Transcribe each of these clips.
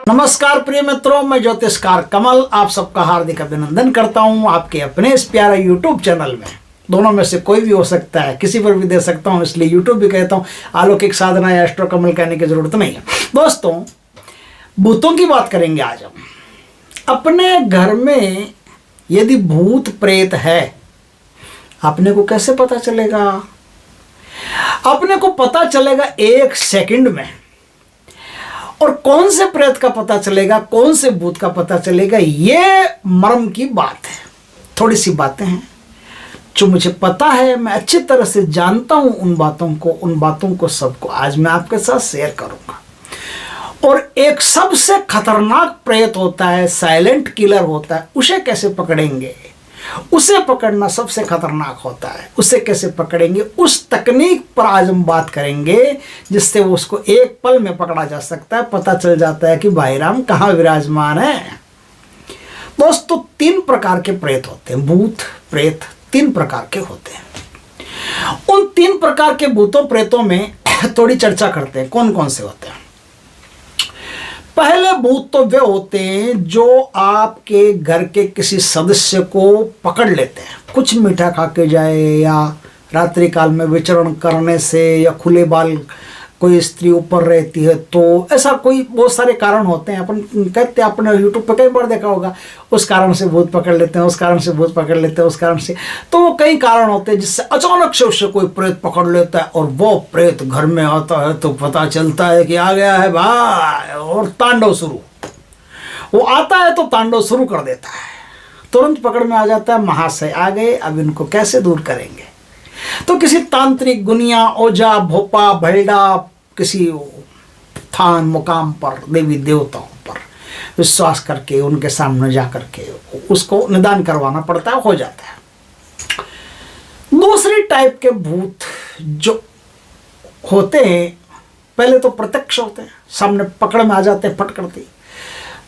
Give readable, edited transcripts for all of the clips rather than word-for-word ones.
नमस्कार प्रिय मित्रों, मैं ज्योतिषकार कमल आप सबका हार्दिक अभिनंदन करता हूं आपके अपने इस प्यारे YouTube चैनल में। दोनों में से कोई भी हो सकता है, किसी पर भी दे सकता हूं, इसलिए YouTube भी कहता हूं। अलौकिक साधना या एस्ट्रो कमल कहने की जरूरत नहीं है। दोस्तों, भूतों की बात करेंगे आज हम। अपने घर में यदि भूत प्रेत है, अपने को कैसे पता चलेगा? अपने को पता चलेगा 1 सेकंड में। और कौन से प्रेत का पता चलेगा, कौन से भूत का पता चलेगा, ये मर्म की बात है। थोड़ी सी बातें हैं जो मुझे पता है, मैं अच्छी तरह से जानता हूं उन बातों को सबको आज मैं आपके साथ शेयर करूंगा। और एक सबसे खतरनाक प्रेत होता है, साइलेंट किलर होता है, उसे कैसे पकड़ेंगे? उसे पकड़ना सबसे खतरनाक होता है। उसे कैसे पकड़ेंगे, उस तकनीक पर आज हम बात करेंगे जिससे वो उसको एक पल में पकड़ा जा सकता है। पता चल जाता है कि भाई राम कहाँ विराजमान है। दोस्तों, 3 प्रकार के प्रेत होते हैं। भूत प्रेत 3 प्रकार के होते हैं। उन 3 प्रकार के भूतों प्रेतों में थोड़ी चर्चा करते हैं कौन कौन से होते हैं। पहले भूत तो वे होते हैं जो आपके घर के किसी सदस्य को पकड़ लेते हैं। कुछ मीठा खा के जाए, या रात्रि काल में विचरण करने से, या खुले बाल कोई स्त्री ऊपर रहती है, तो ऐसा कोई बहुत सारे कारण होते हैं। अपन कहते हैं, आपने YouTube पे कई बार देखा होगा, उस कारण से भूत पकड़ लेते हैं, उस कारण से भूत पकड़ लेते हैं, उस कारण से। तो वो कई कारण होते हैं जिससे अचानक से उससे कोई प्रेत पकड़ लेता है, और वो प्रेत घर में आता है तो पता चलता है कि आ गया है भाई, और तांडव शुरू। वो आता है तो तांडव शुरू कर देता है, तुरंत पकड़ में आ जाता है। महाशय आ गए, अब इनको कैसे दूर करेंगे? तो किसी तांत्रिक, गुनिया, ओझा, भोपा, भैड़ा, किसी थान मुकाम पर, देवी देवताओं पर विश्वास करके उनके सामने जा करके उसको निदान करवाना पड़ता है, हो जाता है। दूसरी टाइप के भूत जो होते हैं, पहले तो प्रत्यक्ष होते हैं, सामने पकड़ में आ जाते हैं, फट करते।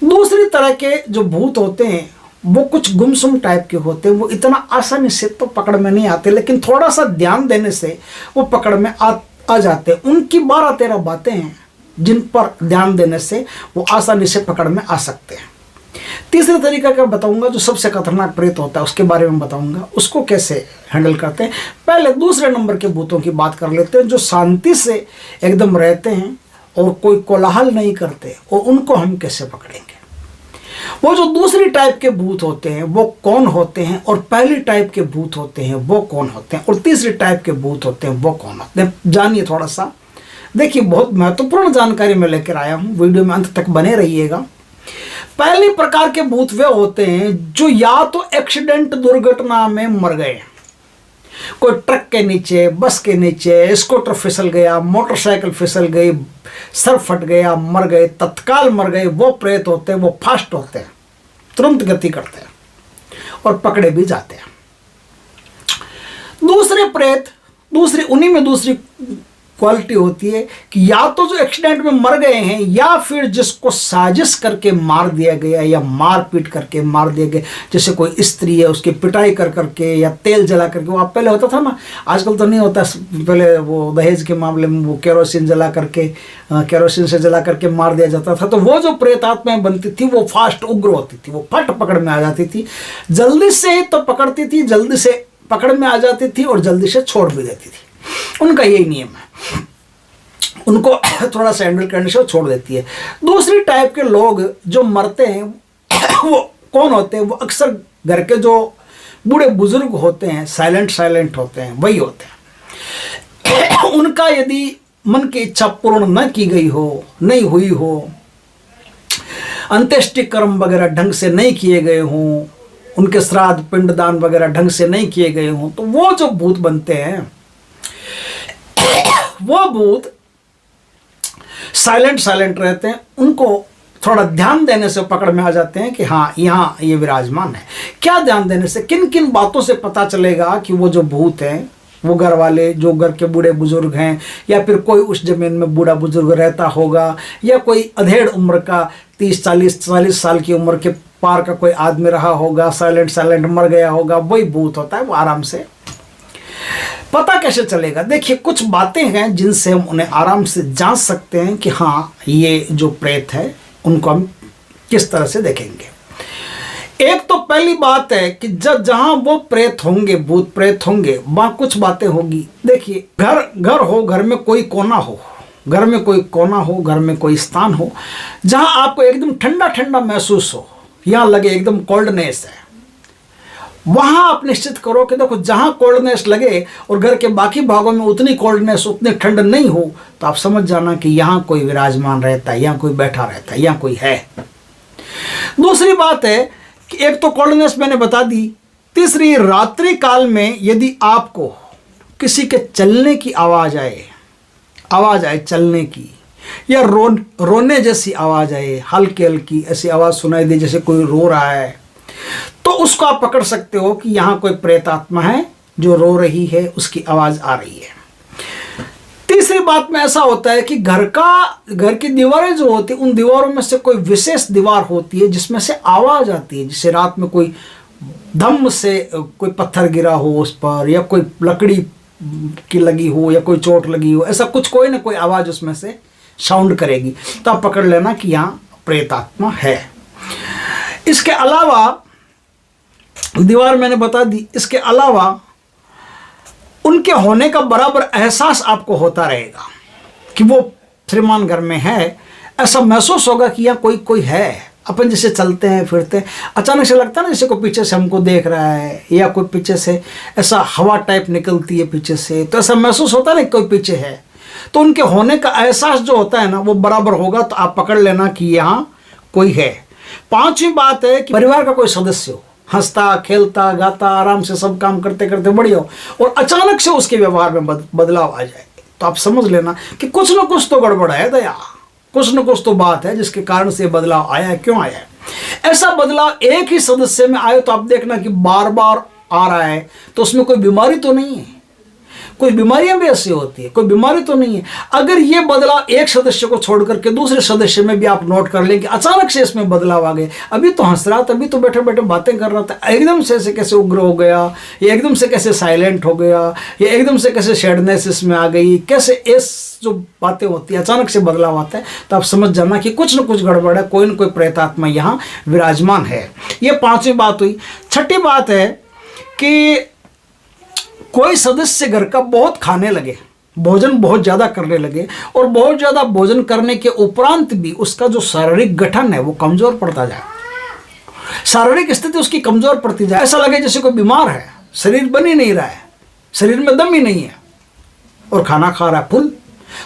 दूसरी तरह के जो भूत होते हैं वो कुछ गुमसुम टाइप के होते हैं। वो इतना आसानी से तो पकड़ में नहीं आते, लेकिन थोड़ा सा ध्यान देने से वो पकड़ में आ जाते हैं। उनकी 12-13 बातें हैं जिन पर ध्यान देने से वो आसानी से पकड़ में आ सकते हैं। तीसरे तरीका का बताऊंगा, जो सबसे खतरनाक प्रेत होता है उसके बारे में बताऊंगा, उसको कैसे हैंडल करते हैं। पहले दूसरे नंबर के भूतों की बात कर लेते हैं, जो शांति से एकदम रहते हैं और कोई कोलाहल नहीं करते, और उनको हम कैसे पकड़ेंगे। वो जो दूसरी टाइप के भूत होते हैं वो कौन होते हैं, और पहली टाइप के भूत होते हैं वो कौन होते हैं, और तीसरी टाइप के भूत होते हैं वो कौन होते हैं, जानिए थोड़ा सा। देखिए, बहुत महत्वपूर्ण जानकारी मैं लेकर आया हूं, वीडियो में अंत तक बने रहिएगा। पहले प्रकार के भूत वे होते हैं जो या तो एक्सीडेंट, दुर्घटना में मर गए, कोई ट्रक के नीचे, बस के नीचे, स्कूटर फिसल गया, मोटरसाइकिल फिसल गई, सर फट गया, मर गए, तत्काल मर गए। वो प्रेत होते हैं, वो फास्ट होते हैं, तुरंत गति करते हैं और पकड़े भी जाते हैं। दूसरे प्रेत, उन्हीं में दूसरी क्वालिटी होती है कि या तो जो एक्सीडेंट में मर गए हैं, या फिर जिसको साजिश करके मार दिया गया, या मार पीट करके मार दिया गया। जैसे कोई स्त्री है, उसकी पिटाई कर करके, या तेल जला करके, वो आप पहले होता था ना, आजकल तो नहीं होता। पहले वो दहेज के मामले में वो केरोसिन से जला करके मार दिया जाता था। तो वो जो प्रेत आत्माएं बनती थी वो फास्ट, उग्र होती थी, वो फट पकड़ में आ जाती थी। जल्दी से तो पकड़ती थी, जल्दी से पकड़ में आ जाती थी, और जल्दी से छोड़ भी देती थी। उनका यही नियम है, उनको थोड़ा सा हैंडल करने से वो छोड़ देती है। दूसरी टाइप के लोग जो मरते हैं वो कौन होते हैं? वो अक्सर घर के जो बूढ़े बुजुर्ग होते हैं, साइलेंट होते हैं, वही होते हैं। उनका यदि मन की इच्छा पूर्ण न की गई हो, नहीं हुई हो, अंत्येष्टि कर्म वगैरह ढंग से नहीं किए गए हों, उनके श्राद्ध पिंडदान वगैरह ढंग से नहीं किए गए हों, तो वो जो भूत बनते हैं, वो भूत साइलेंट रहते हैं। उनको थोड़ा ध्यान देने से पकड़ में आ जाते हैं कि हाँ, यहाँ ये विराजमान है। क्या ध्यान देने से, किन किन बातों से पता चलेगा कि वो जो भूत हैं, वो घर वाले, जो घर के बूढ़े बुजुर्ग हैं, या फिर कोई उस जमीन में बूढ़ा बुजुर्ग रहता होगा, या कोई अधेड़ उम्र का 30-40 साल की उम्र के पार का कोई आदमी रहा होगा, साइलेंट मर गया होगा, वही भूत होता है। वो आराम से पता कैसे चलेगा? देखिए, कुछ बातें हैं जिनसे हम उन्हें आराम से जांच सकते हैं कि हाँ, ये जो प्रेत है उनको हम किस तरह से देखेंगे। एक तो पहली बात है कि जहां वो प्रेत होंगे, भूत प्रेत होंगे, वहां कुछ बातें होगी। देखिए, घर हो, घर में कोई कोना हो, घर में कोई कोना हो, घर में कोई स्थान हो जहां आपको एकदम ठंडा ठंडा महसूस हो, यहां लगे एकदम कोल्डनेस है, वहां आप निश्चित करो कि देखो जहां कोल्डनेस लगे और घर के बाकी भागों में उतनी कोल्डनेस, उतनी ठंड नहीं हो, तो आप समझ जाना कि यहां कोई विराजमान रहता है, यहां कोई बैठा रहता है, यहां कोई है। दूसरी बात है कि एक तो कोल्डनेस मैंने बता दी, तीसरी रात्रि काल में यदि आपको किसी के चलने की आवाज आए चलने की, या रोने जैसी आवाज आए, हल्की हल्की ऐसी आवाज सुनाई दे जैसे कोई रो रहा है, तो उसको आप पकड़ सकते हो कि यहां कोई प्रेत आत्मा है जो रो रही है, उसकी आवाज आ रही है। तीसरी बात में ऐसा होता है कि घर की दीवारें जो होती है, उन दीवारों में से कोई विशेष दीवार होती है जिसमें से आवाज आती है, जैसे रात में कोई धम्म से कोई पत्थर गिरा हो उस पर, या कोई लकड़ी की लगी हो, या कोई चोट लगी हो, ऐसा कुछ कोई ना कोई आवाज उसमें से साउंड करेगी, तो आप पकड़ लेना कि यहाँ प्रेत आत्मा है। इसके अलावा दीवार मैंने बता दी, इसके अलावा उनके होने का बराबर एहसास आपको होता रहेगा कि वो श्रीमान घर में है, ऐसा महसूस होगा कि यहाँ कोई है। अपन जैसे चलते हैं फिरते हैं, अचानक से लगता है ना जैसे कोई पीछे से हमको देख रहा है, या कोई पीछे से ऐसा हवा टाइप निकलती है पीछे से, तो ऐसा महसूस होता है ना कोई पीछे है। तो उनके होने का एहसास जो होता है ना वो बराबर होगा, तो आप पकड़ लेना कि यहाँ कोई है। पांचवी बात है कि परिवार का कोई सदस्य हो, हंसता खेलता गाता आराम से सब काम करते करते बढ़िया हो, और अचानक से उसके व्यवहार में बदलाव आ जाए, तो आप समझ लेना कि कुछ ना कुछ तो गड़बड़ है दया, कुछ न कुछ तो बात है जिसके कारण से बदलाव आया है। क्यों आया है? ऐसा बदलाव एक ही सदस्य में आए तो आप देखना कि बार बार आ रहा है, तो उसमें कोई बीमारी तो नहीं है। कोई बीमारियां भी ऐसी होती है, कोई बीमारी तो नहीं है। अगर ये बदलाव एक सदस्य को छोड़ करके दूसरे सदस्य में भी आप नोट कर लें कि अचानक से इसमें बदलाव आ गए, अभी तो हंस रहा था, अभी तो बैठे बैठे बातें कर रहा था, एकदम से ऐसे कैसे उग्र हो गया, या एकदम से कैसे साइलेंट हो गया, या एकदम से कैसे सैडनेस इसमें आ गई, कैसे इस जो बातें होती है अचानक से बदलाव आता है, तो आप समझ जाना कि कुछ न कुछ गड़बड़ है, कोई न कोई प्रेतात्मा यहाँ विराजमान है। ये पांचवी बात हुई। छठी बात है कि कोई सदस्य घर का बहुत खाने लगे, भोजन बहुत ज़्यादा करने लगे, और बहुत ज़्यादा भोजन करने के उपरांत भी उसका जो शारीरिक गठन है वो कमज़ोर पड़ता जाए, शारीरिक स्थिति उसकी कमज़ोर पड़ती जाए, ऐसा लगे जैसे कोई बीमार है, शरीर बन ही नहीं रहा है, शरीर में दम ही नहीं है, और खाना खा रहा है फुल,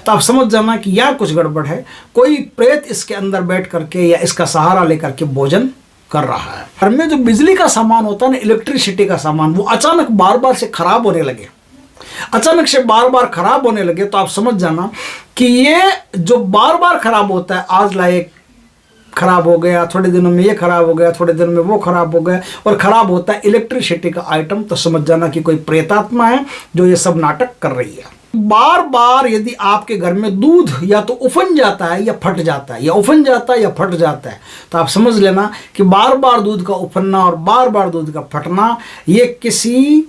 तो आप समझ जाना कि यह कुछ गड़बड़ है। कोई प्रेत इसके अंदर बैठ करके या इसका सहारा लेकर के भोजन कर रहा है। घर में जो बिजली का सामान होता है ना, इलेक्ट्रिसिटी का सामान, वो अचानक बार बार से खराब होने लगे, अचानक से बार बार खराब होने लगे, तो आप समझ जाना कि ये जो बार बार खराब होता है, आज लायक खराब हो गया, थोड़े दिनों में ये खराब हो गया, थोड़े दिनों में वो खराब हो गया, और खराब होता है इलेक्ट्रिसिटी का आइटम, तो समझ जाना कि कोई प्रेतात्मा है जो ये सब नाटक कर रही है। बार बार यदि आपके घर में दूध या तो उफन जाता है या फट जाता है, या उफन जाता है या फट जाता है, तो आप समझ लेना कि बार बार दूध का उफनना और बार बार दूध का फटना ये किसी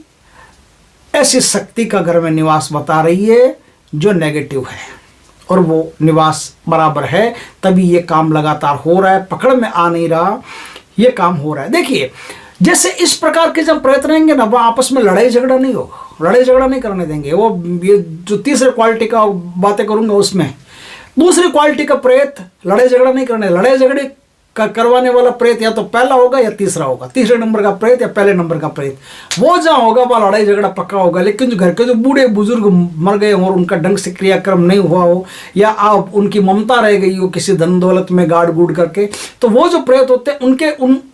ऐसी शक्ति का घर में निवास बता रही है जो नेगेटिव है, और वो निवास बराबर है, तभी ये काम लगातार हो रहा है, पकड़ में आ नहीं रहा, ये काम हो रहा है। देखिए, जैसे इस प्रकार के जब प्रेत रहेंगे ना, वह आपस में लड़ाई झगड़ा नहीं होगा, लड़ाई झगड़ा नहीं करने देंगे। वो ये जो तीसरे क्वालिटी का बातें करूंगा उसमें, दूसरी क्वालिटी का प्रेत लड़ाई झगड़ा नहीं करने, लड़ाई झगड़े का करवाने वाला प्रेत या तो पहला होगा या तीसरा होगा, तीसरे नंबर का प्रेत या पहले नंबर का प्रेत, वो जहाँ होगा वह लड़ाई झगड़ा पक्का होगा। लेकिन जो घर के जो बूढ़े बुजुर्ग मर गए हों और उनका ढंग से क्रियाक्रम नहीं हुआ हो, या आप उनकी ममता रह गई हो किसी धन दौलत में गाड़ गूड़ करके, तो वो जो प्रेत होते हैं उनके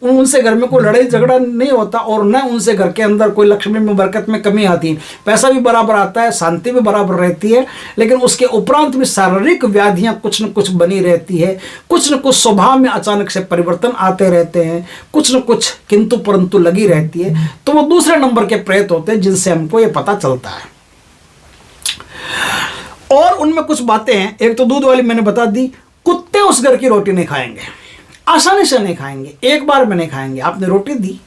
उनसे घर में कोई लड़ाई झगड़ा नहीं होता, और न उनसे घर के अंदर कोई लक्ष्मी में बरकत में कमी आती है, पैसा भी बराबर आता है, शांति भी बराबर रहती है, लेकिन उसके उपरांत में शारीरिक व्याधियां कुछ न कुछ बनी रहती है, कुछ न कुछ स्वभाव में अचानक से परिवर्तन आते रहते हैं, कुछ न कुछ किंतु परंतु लगी रहती है, तो वो दूसरे नंबर के प्रेत होते हैं जिनसे हमको ये पता चलता है। और उनमें कुछ बातें हैं। एक तो दूध वाली मैंने बता दी, कुत्ते उस घर की रोटी नहीं खाएंगे, आसानी से नहीं खाएंगे, एक बार में नहीं खाएंगे। आपने रोटी दी,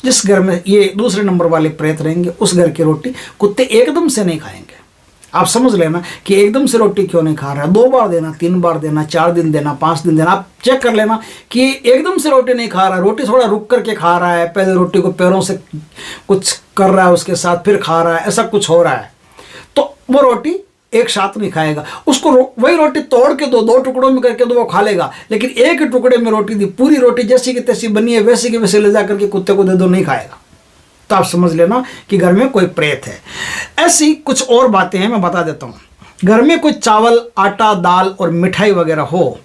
जिस घर में ये दूसरे नंबर वाले प्रेत रहेंगे उस घर की रोटी कुत्ते एकदम से नहीं खाएंगे, आप समझ लेना कि एकदम से रोटी क्यों नहीं खा रहा है, 2 बार देना, 3 बार देना, 4 दिन देना, 5 दिन देना। आप चेक कर लेना कि एकदम से रोटी नहीं खा रहा है, रोटी थोड़ा रुक करके खा रहा है, पहले रोटी को पैरों से कुछ कर रहा है, उसके साथ फिर खा रहा है, ऐसा कुछ हो रहा है, तो वो रोटी एक साथ नहीं खाएगा। उसको वही रोटी तोड़ के दो टुकड़ों में करके दो, वो खा लेगा। लेकिन एक ही टुकड़े में रोटी दी, पूरी रोटी जैसी की तैसी बनी है वैसी की वैसे ले जा करके कुत्ते को दे दो, नहीं खाएगा। तो आप समझ लेना कि घर में कोई प्रेत है। ऐसी कुछ और बातें हैं, मैं बता देता हूँ। घर में कोई चावल, आटा, दाल और मिठाई वगैरह हो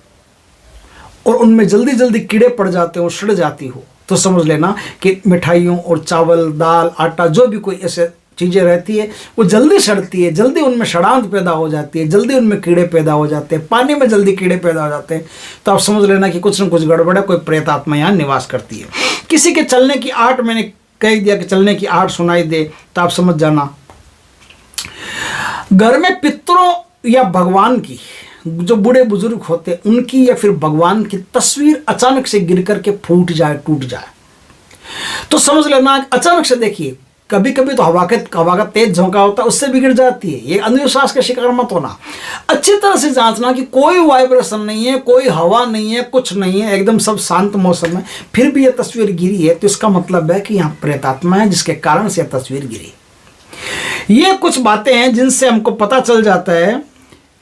और उनमें जल्दी जल्दी कीड़े पड़ जाते हो, सड़ जाती हो, तो समझ लेना कि मिठाइयों और चावल, दाल, आटा, जो भी कोई ऐसे चीज़ें रहती है वो जल्दी सड़ती है, जल्दी उनमें सड़ांत पैदा हो जाती है, जल्दी उनमें कीड़े पैदा हो जाते हैं, पानी में जल्दी कीड़े पैदा हो जाते हैं। तो आप समझ लेना कि कुछ न कुछ गड़बड़ है, कोई प्रेत आत्मा यहाँ निवास करती है। किसी के चलने की आहट, मैंने कह दिया कि चलने की आहट सुनाई दे, तो आप समझ जाना घर में पितरों या भगवान की, जो बूढ़े बुजुर्ग होते हैं उनकी या फिर भगवान की तस्वीर अचानक से गिर करके फूट जाए, टूट जाए, तो समझ लेना अचानक से। देखिए कभी कभी तो हवा का तेज झोंका होता है, उससे भी गिर जाती है। ये अंधविश्वास के शिकार मत होना। अच्छी तरह से जांचना कि कोई वाइब्रेशन नहीं है, कोई हवा नहीं है, कुछ नहीं है, एकदम सब शांत मौसम है, फिर भी यह तस्वीर गिरी है, तो इसका मतलब है कि यहाँ प्रेतात्मा है, जिसके कारण से यह तस्वीर गिरी। ये कुछ बातें हैं जिनसे हमको पता चल जाता है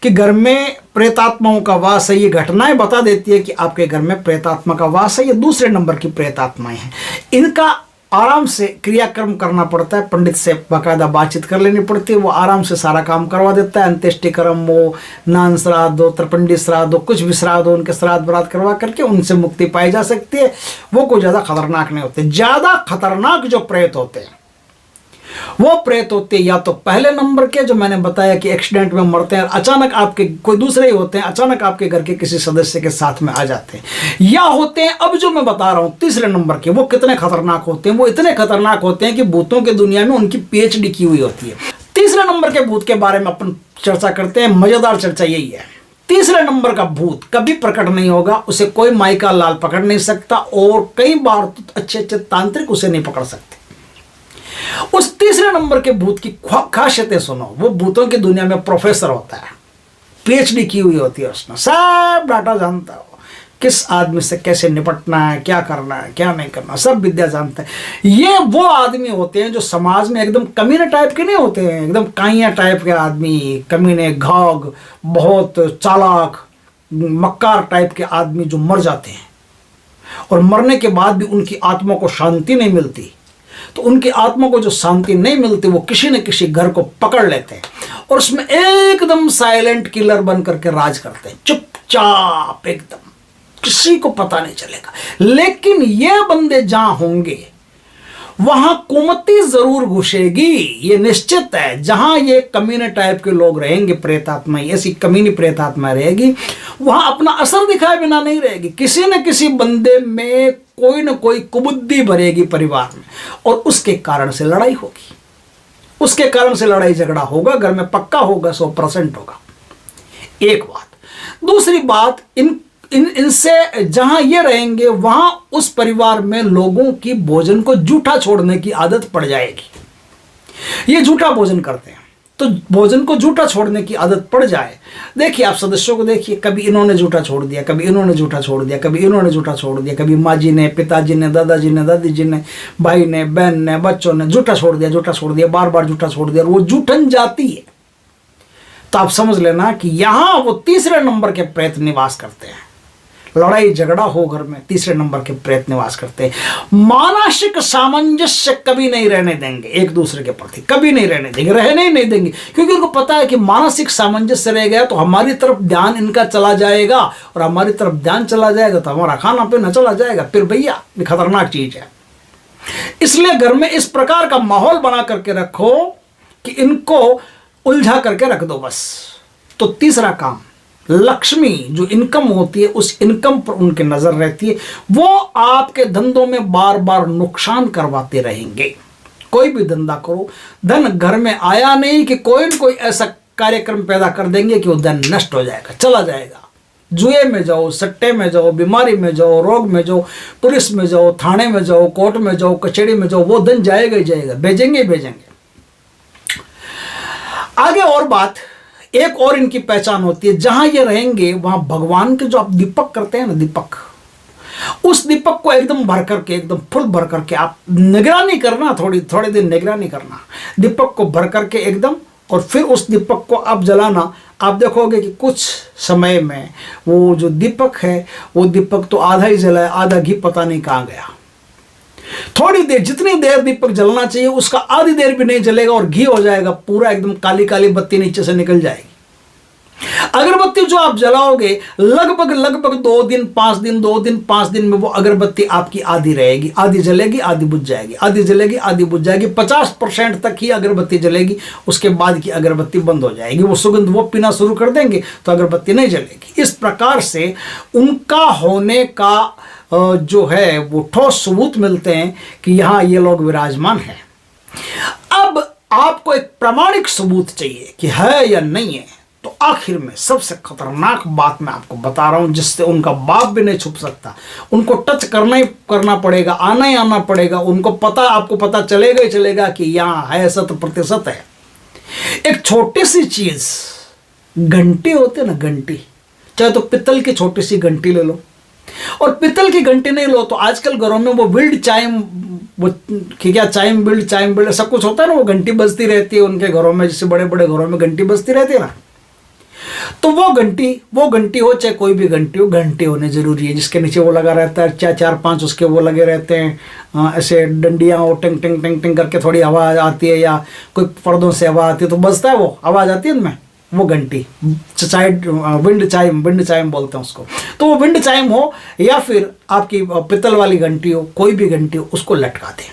कि घर में प्रेतात्माओं का वास है। ये घटनाएं बता देती है कि आपके घर में प्रेतात्मा का वास है। ये दूसरे नंबर की प्रेतात्माएं हैं। इनका आराम से क्रियाक्रम करना पड़ता है, पंडित से बाकायदा बातचीत कर लेनी पड़ती है, वो आराम से सारा काम करवा देता है। अंत्येष्टि कर्म हो, नान श्राद्ध हो, त्रिपिंडी श्राद्ध हो, कुछ भी श्राद्ध हो, उनके श्राद्ध बरात करवा करके उनसे मुक्ति पाई जा सकती है। वो कोई ज़्यादा खतरनाक नहीं होते। ज़्यादा खतरनाक जो प्रेत होते हैं वो प्रेत होते हैं या तो पहले नंबर के, जो मैंने बताया कि एक्सीडेंट में मरते हैं, अचानक आपके कोई दूसरे ही होते हैं, अचानक आपके घर के किसी सदस्य के साथ में आ जाते हैं, या होते हैं अब जो मैं बता रहा हूं तीसरे नंबर के। वो कितने खतरनाक होते हैं? वो इतने खतरनाक होते हैं कि भूतों की दुनिया में उनकी PhD की हुई होती है। तीसरे नंबर के भूत के बारे में अपन चर्चा करते हैं। मजेदार चर्चा यही है, तीसरे नंबर का भूत कभी प्रकट नहीं होगा, उसे कोई माइका लाल पकड़ नहीं सकता, और कई बार तो अच्छे अच्छे तांत्रिक उसे नहीं पकड़ सकते। उस तीसरे नंबर के भूत की खासियतें सुनो। वो भूतों की दुनिया में प्रोफेसर होता है, PhD की हुई होती है, उसने सब डाटा जानता है, किस आदमी से कैसे निपटना है, क्या करना है, क्या नहीं करना, सब विद्या जानता है। ये वो आदमी होते हैं जो समाज में एकदम कमीने टाइप के नहीं होते हैं, एकदम काइया टाइप के आदमी, कमीने, घाघ, बहुत चालाक, मक्कार टाइप के आदमी जो मर जाते हैं और मरने के बाद भी उनकी आत्मा को शांति नहीं मिलती। तो उनकी आत्मा को जो शांति नहीं मिलती, वो किसी न किसी घर को पकड़ लेते हैं और उसमें एकदम साइलेंट किलर बन करके राज करते हैं, चुपचाप एकदम, किसी को पता नहीं चलेगा। लेकिन ये बंदे जहां होंगे वहां कुमति जरूर घुसेगी, ये निश्चित है। जहां ये कमीने टाइप के लोग रहेंगे, प्रेतात्मा, ऐसी कमीनी प्रेतात्मा रहेगी, वहां अपना असर दिखाए बिना नहीं रहेगी। किसी न किसी बंदे में कोई न कोई कुबुद्धि भरेगी परिवार में, और उसके कारण से लड़ाई होगी, उसके कारण से लड़ाई झगड़ा होगा, घर में पक्का होगा, 100% होगा। एक बात। दूसरी बात, इनसे जहां ये रहेंगे वहां उस परिवार में लोगों की भोजन को जूठा छोड़ने की आदत पड़ जाएगी। ये जूठा भोजन करते हैं, तो भोजन को जूठा छोड़ने की आदत पड़ जाए। देखिए आप सदस्यों को देखिए, कभी इन्होंने जूठा छोड़ दिया, कभी इन्होंने जूठा छोड़ दिया, कभी इन्होंने जूठा छोड़ दिया, कभी माँ जी ने, पिताजी ने, दादाजी ने, दादी जी ने, भाई ने, बहन ने, बच्चों ने जूठा छोड़ दिया, जूठा छोड़ दिया, बार बार जूठा छोड़ दिया, और वो जूठन जाती है। तो आप समझ लेना कि यहां वो तीसरे नंबर के प्रेत निवास करते हैं। लड़ाई झगड़ा हो घर में, तीसरे नंबर के प्रेत निवास करते हैं। मानसिक सामंजस्य कभी नहीं रहने देंगे, एक दूसरे के प्रति कभी नहीं रहने देंगे, रहने ही नहीं देंगे, क्योंकि उनको पता है कि मानसिक सामंजस्य रह गया तो हमारी तरफ ध्यान इनका चला जाएगा, और हमारी तरफ ध्यान चला जाएगा तो हमारा खाना पीना चला जाएगा, फिर भैया ये खतरनाक चीज है। इसलिए घर में इस प्रकार का माहौल बना करके रखो कि इनको उलझा करके रख दो बस। तो तीसरा काम, लक्ष्मी जो इनकम होती है, उस इनकम पर उनकी नजर रहती है, वो आपके धंधों में बार बार नुकसान करवाते रहेंगे। कोई भी धंधा करो, धन घर में आया नहीं कि कोई न कोई ऐसा कार्यक्रम पैदा कर देंगे कि वो धन नष्ट हो जाएगा, चला जाएगा। जुए में जाओ, सट्टे में जाओ, बीमारी में जाओ, रोग में जाओ, पुलिस में जाओ, थाने में जाओ, कोर्ट में जाओ, कचहरी में जाओ, वो धन जाएगा ही जाएगा, भेजेंगे ही भेजेंगे। आगे और बात, एक और इनकी पहचान होती है, जहां ये रहेंगे वहां भगवान के जो आप दीपक करते हैं ना, दीपक, उस दीपक को एकदम भर करके, एकदम फुल भर करके, आप निगरानी करना, थोड़ी थोड़े दिन निगरानी करना, दीपक को भर करके एकदम, और फिर उस दीपक को आप जलाना। आप देखोगे कि कुछ समय में वो जो दीपक है, वो दीपक तो आधा ही जला है, आधा घी पता नहीं कहाँ गया। थोड़ी देर, जितनी देर दीपक जलना चाहिए उसका आधी देर भी नहीं जलेगा और घी हो जाएगा पूरा, एकदम काली काली बत्ती नीचे से निकल जाएगी। अगरबत्ती जो आप जलाओगे लगभग लगभग 2 दिन 5 दिन, 2 दिन 5 दिन में वो अगरबत्ती आपकी आधी रहेगी, आधी जलेगी आधी बुझ जाएगी, आधी जलेगी आधी बुझ जाएगी। 50% तक ही अगरबत्ती जलेगी, उसके बाद की अगरबत्ती बंद हो जाएगी। वो सुगंध वो पीना शुरू कर देंगे तो अगरबत्ती नहीं जलेगी। इस प्रकार से उनका होने का जो है वो ठोस सबूत मिलते हैं कि यहाँ ये लोग विराजमान हैं। अब आपको एक प्रामाणिक सबूत चाहिए कि है या नहीं है, तो आखिर में सबसे खतरनाक बात मैं आपको बता रहा हूं, जिससे उनका बाप भी नहीं छुप सकता। उनको टच करना ही करना पड़ेगा, आना ही आना पड़ेगा। उनको पता, आपको पता चलेगा ही चलेगा कि यहां है, 100% है। एक छोटी सी चीज, घंटी होती है ना, घंटी, चाहे तो पित्तल की छोटी सी घंटी ले लो, और पित्तल की घंटी नहीं लो तो आजकल घरों में वो विल्ड चाइम, वो क्या चाइम बिल्ड सब कुछ होता है ना, वो घंटी बजती रहती है उनके घरों में, जैसे बड़े बड़े घरों में घंटी बजती रहती है ना। तो वो घंटी हो, चाहे कोई भी घंटी होने जरूरी है, जिसके नीचे वो लगा रहता है, चाहे 4-5 उसके वो लगे रहते हैं, ऐसे डंडियां, वो टिंग टिंग टिंग टिंग करके थोड़ी आवाज आती है, या कोई पर्दों से आवाज आती है तो बजता है, वो आवाज आती है उनमें, वो घंटी, चाहे विंड चाइम बोलते हैं उसको। तो वो विंड चाइम हो या फिर आपकी पित्तल वाली घंटी हो, कोई भी घंटी हो, उसको लटका दें।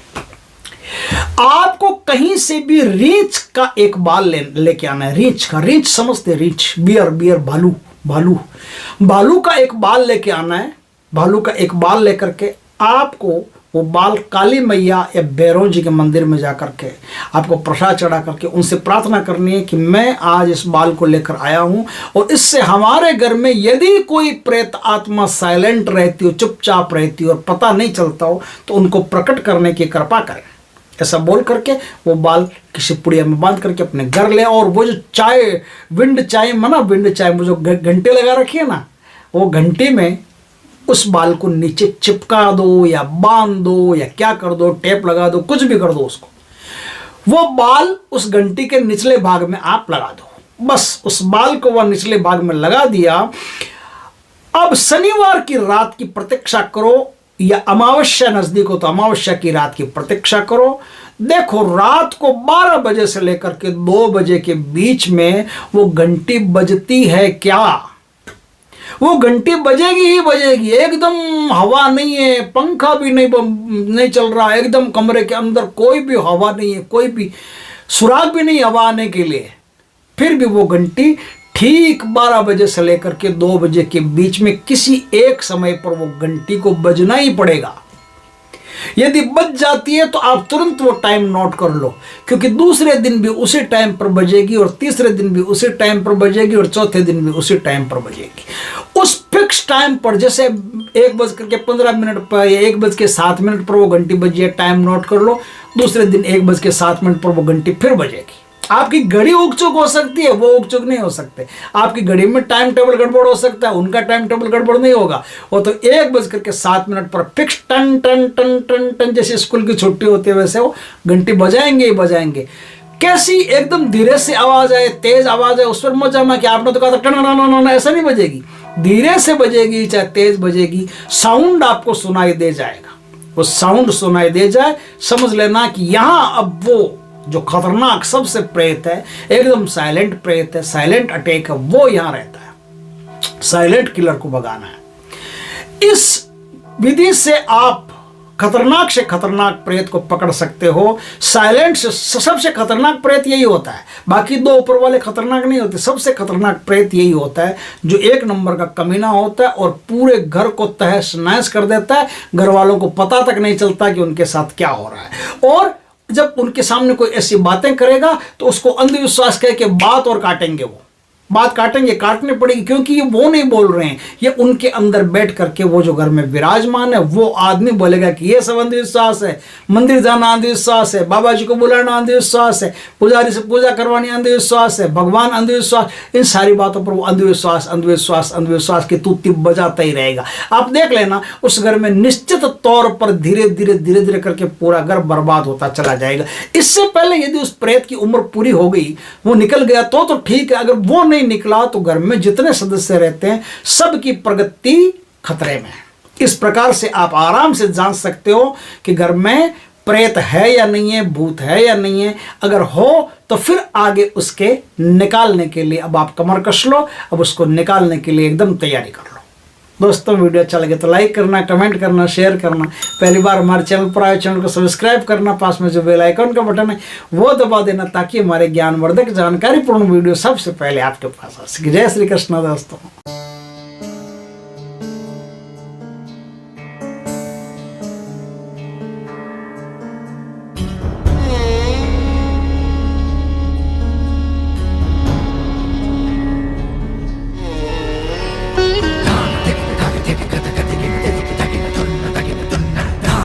आपको कहीं से भी रींच का एक बाल लेके आना है। रींच समझते, रींच, बियर भालू का एक बाल लेके आना है। भालू का एक बाल लेकर के आपको वो बाल काली मैया या भैरव जी के मंदिर में जाकर के आपको प्रसाद चढ़ा करके उनसे प्रार्थना करनी है कि मैं आज इस बाल को लेकर आया हूं, और इससे हमारे घर में यदि कोई प्रेत आत्मा साइलेंट रहती हो, चुपचाप रहती हो और पता नहीं चलता हो, तो उनको प्रकट करने की कृपा करें। ऐसा बोल करके वो बाल किसी पुड़िया में बांध करके अपने घर ले, और वो जो विंड चाइम, वो जो घंटे लगा रखी है ना, वो घंटी में उस बाल को नीचे चिपका दो या बांध दो या क्या कर दो, टेप लगा दो, कुछ भी कर दो उसको। वो बाल उस घंटी के निचले भाग में आप लगा दो। बस उस बाल को वह निचले भाग में लगा दिया। अब शनिवार की रात की प्रतीक्षा करो, या अमावस्या नजदीक हो तो अमावस्या की रात की प्रतीक्षा करो। देखो रात को 12 बजे से लेकर के 2 बजे के बीच में वो घंटी बजती है क्या? वो घंटी बजेगी ही बजेगी, एकदम हवा नहीं है, पंखा भी नहीं चल रहा, एकदम कमरे के अंदर कोई भी हवा नहीं है, कोई भी सुराग भी नहीं हवा आने के लिए, फिर भी वो घंटी ठीक 12 बजे से लेकर के 2 बजे के बीच में किसी एक समय पर वो घंटी को बजना ही पड़ेगा। यदि बज जाती है तो आप तुरंत वो टाइम नोट कर लो, क्योंकि दूसरे दिन भी उसी टाइम पर बजेगी, और तीसरे दिन भी उसी टाइम पर बजेगी, और चौथे दिन भी उसी टाइम पर बजेगी। उस फिक्स टाइम पर, जैसे 1:15 पर या 1:07 पर वो घंटी बजी है, टाइम नोट कर लो। दूसरे दिन 1:07 पर वो घंटी फिर बजेगी। आपकी घड़ी उग चुक हो सकती है, वो उग चुक नहीं हो सकते। आपकी घड़ी में टाइम टेबल गड़बड़ हो सकता है, उनका टाइम टेबल गड़बड़ नहीं होगा। वो तो 1:07 पर फिक्स टन टन टन टन टन, जैसे स्कूल की छुट्टी होती है वैसे वो घंटी बजाएंगे ही बजाएंगे। कैसी एकदम धीरे से आवाज आए, तेज आवाज आए, उस पर मत जाना कि आपने तो कहा था टन, ऐसा नहीं बजेगी। धीरे से बजेगी, चाहे तेज बजेगी, साउंड आपको सुनाई दे जाएगा। वो साउंड सुनाई दे जाए, समझ लेना कि यहाँ अब वो जो खतरनाक सबसे प्रेत है, एकदम साइलेंट प्रेत है, साइलेंट अटैक है, वो यहां रहता है। साइलेंट किलर को भगाना है। इस विधि से आप खतरनाक से खतरनाक प्रेत को पकड़ सकते हो। साइलेंट से सबसे खतरनाक प्रेत यही होता है, बाकी 2 ऊपर वाले खतरनाक नहीं होते। सबसे खतरनाक प्रेत यही होता है जो 1 नंबर का कमीना होता है और पूरे घर को तहस नहस कर देता है। घर वालों को पता तक नहीं चलता कि उनके साथ क्या हो रहा है, और जब उनके सामने कोई ऐसी बातें करेगा तो उसको अंधविश्वास कह के बात और काटेंगे वो। बात काटेंगे, काटनी पड़ेगी, क्योंकि ये वो नहीं बोल रहे हैं, ये उनके अंदर बैठ करके वो जो घर में विराजमान है वो आदमी बोलेगा कि ये सब अंधविश्वास है, मंदिर जाना अंधविश्वास है, बाबा जी को बुलाना अंधविश्वास है, पुजारी से पूजा करवानी अंधविश्वास है, भगवान अंधविश्वास, इन सारी बातों पर वो अंधविश्वास अंधविश्वास अंधविश्वास की तूती बजाता ही रहेगा। आप देख लेना उस घर में निश्चित तौर पर धीरे धीरे धीरे धीरे करके पूरा घर बर्बाद होता चला जाएगा। इससे पहले यदि उस प्रेत की उम्र पूरी हो गई, वो निकल गया तो ठीक है, अगर वो नहीं निकला तो घर में जितने सदस्य रहते हैं सबकी प्रगति खतरे में है। इस प्रकार से आप आराम से जान सकते हो कि घर में प्रेत है या नहीं है, भूत है या नहीं है। अगर हो तो फिर आगे उसके निकालने के लिए अब आप कमर कस लो, अब उसको निकालने के लिए एकदम तैयारी कर लो। दोस्तों वीडियो अच्छा लगे तो लाइक करना, कमेंट करना, शेयर करना। पहली बार हमारे चैनल पर आए, चैनल को सब्सक्राइब करना, पास में जो बेल आइकन का बटन है वो दबा देना, ताकि हमारे ज्ञानवर्धक जानकारीपूर्ण वीडियो सबसे पहले आपके पास आ सके। जय श्री कृष्ण दोस्तों।